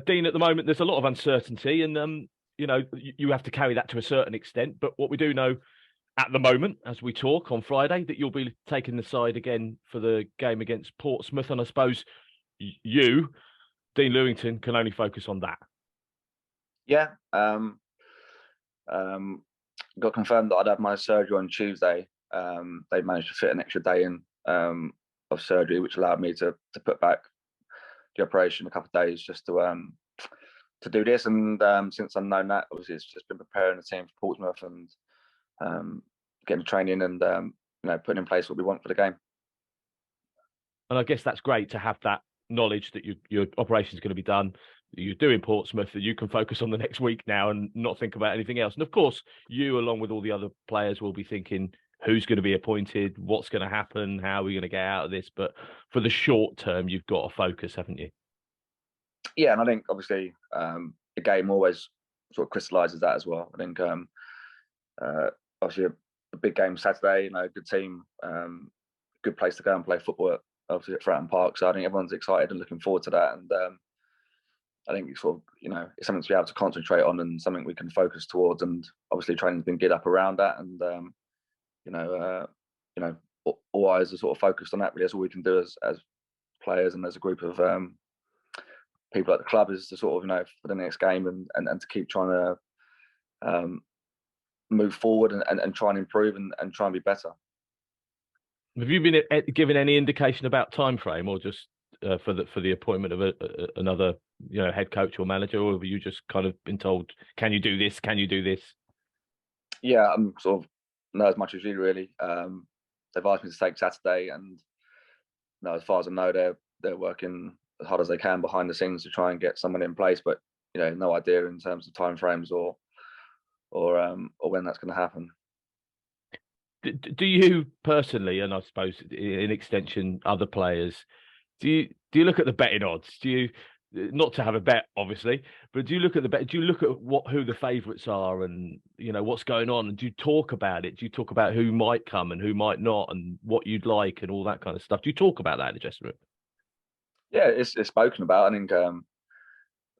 Dean, at the moment, there's a lot of uncertainty, and you have to carry that to a certain extent. But what we do know at the moment, as we talk on Friday, that you'll be taking the side again for the game against Portsmouth, and I suppose you, Dean Lewington, can only focus on that. Yeah, um, got confirmed that I'd have my surgery on Tuesday. They managed to fit an extra day in of surgery, which allowed me to put back the operation a couple of days just to do this. And since I've known that, obviously it's just been preparing the team for Portsmouth and getting training and putting in place what we want for the game. And I guess that's great to have that knowledge that your operation is going to be done. You're doing Portsmouth, that you can focus on the next week now and not think about anything else. And of course, you, along with all the other players, will be thinking who's going to be appointed, what's going to happen, how are we going to get out of this. But for the short term, you've got to focus, haven't you? Yeah, and I think obviously the game always sort of crystallises that as well. I think obviously a big game Saturday, good team, good place to go and play football, obviously at Fratton Park. So I think everyone's excited and looking forward to that. And I think it's sort of, it's something to be able to concentrate on and something we can focus towards. And obviously training's been geared up around that. And all eyes are sort of focused on that. Really, that's all we can do as players and as a group of people at the club is to sort of, for the next game and to keep trying to move forward and try and improve and try and be better. Have you been given any indication about time frame, or just for the appointment of another head coach or manager, or have you just kind of been told, can you do this? Can you do this? Yeah, I'm sort of know as much as you really. They've asked me to take Saturday, and as far as I know, they're working as hard as they can behind the scenes to try and get someone in place. But no idea in terms of timeframes or when that's going to happen. Do you personally, and I suppose in extension other players, do you look at the betting odds? Do you, not to have a bet obviously, but do you look at the bet? Do you look at who the favourites are and what's going on, and do you talk about it? Do you talk about who might come and who might not, and what you'd like and all that kind of stuff? Do you talk about that in the dressing room? Yeah, it's spoken about. I think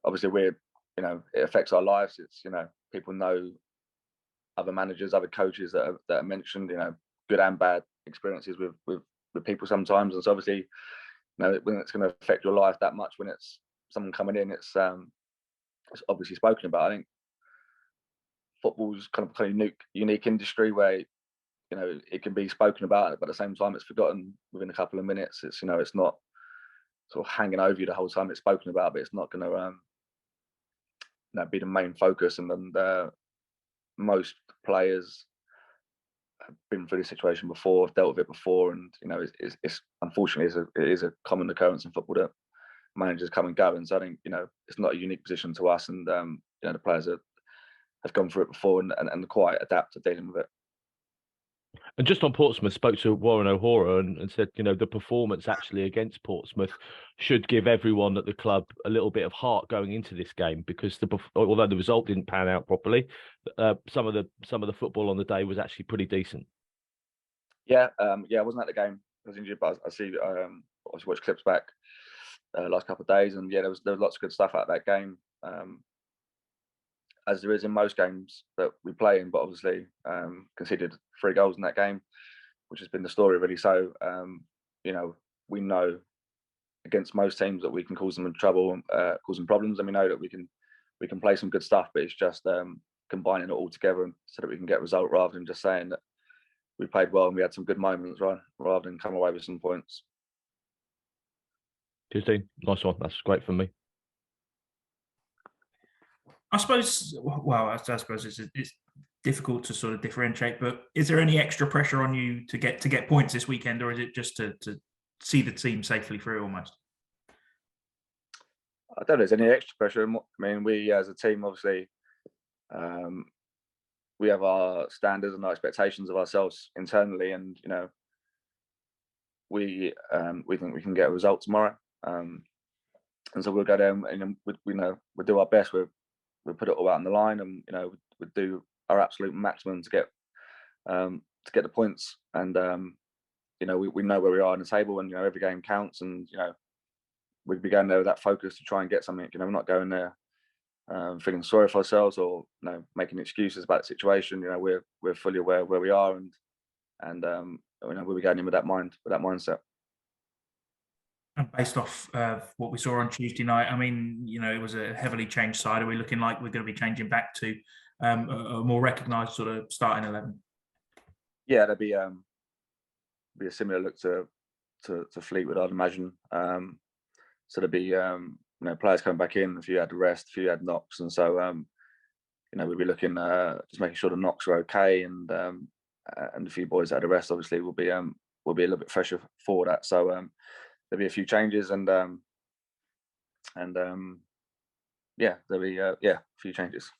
obviously it affects our lives. It's people know other managers, other coaches that are mentioned, good and bad experiences with people sometimes. And so obviously, when it's going to affect your life that much, when it's someone coming in, it's obviously spoken about. I think football's kind of unique industry where it can be spoken about, but at the same time it's forgotten within a couple of minutes. It's it's not sort of hanging over you the whole time. It's spoken about, but it's not going to be the main focus. And most players have been through this situation before, have dealt with it before, and it's unfortunately it is a common occurrence in football that managers come and go. And so I think it's not a unique position to us, and the players have gone through it before and quite adapt to dealing with it. And just on Portsmouth, spoke to Warren O'Hora and said, the performance actually against Portsmouth should give everyone at the club a little bit of heart going into this game, because although the result didn't pan out properly, some of the football on the day was actually pretty decent. Yeah, I wasn't at the game. I was injured, but I watched clips back last couple of days, and there was lots of good stuff out of that game. As there is in most games that we play in, but obviously conceded 3 goals in that game, which has been the story really. So, we know against most teams that we can cause them trouble, cause them problems, and we know that we can play some good stuff, but it's just combining it all together so that we can get a result rather than just saying that we played well and we had some good moments, right? Rather than come away with some points. Tuesday, nice one. That's great for me. I suppose it's difficult to sort of differentiate, but is there any extra pressure on you to get points this weekend, or is it just to see the team safely through almost? I don't know if there's any extra pressure. I mean, we as a team, obviously, we have our standards and our expectations of ourselves internally, and we think we can get a result tomorrow, and so we'll go down and we'll do our best. We'll put it all out on the line, and we'll do our absolute maximum to get the points. And we know where we are in the table, and every game counts, and we'd be going there with that focus to try and get something. You know, we're not going there feeling sorry for ourselves or making excuses about the situation. You know, we're fully aware of where we are, and we'll be going in with that mindset. And based off what we saw on Tuesday night, I mean, it was a heavily changed side. Are we looking like we're going to be changing back to a more recognised sort of starting 11? Yeah, there'd be a similar look to Fleetwood, I'd imagine. So there'd be players coming back in. A few had rest, a few had knocks, and so we'd be looking just making sure the knocks were okay, and a few boys that had a rest obviously will be a little bit fresher for that. So there'll be a few changes, and there'll be a few changes.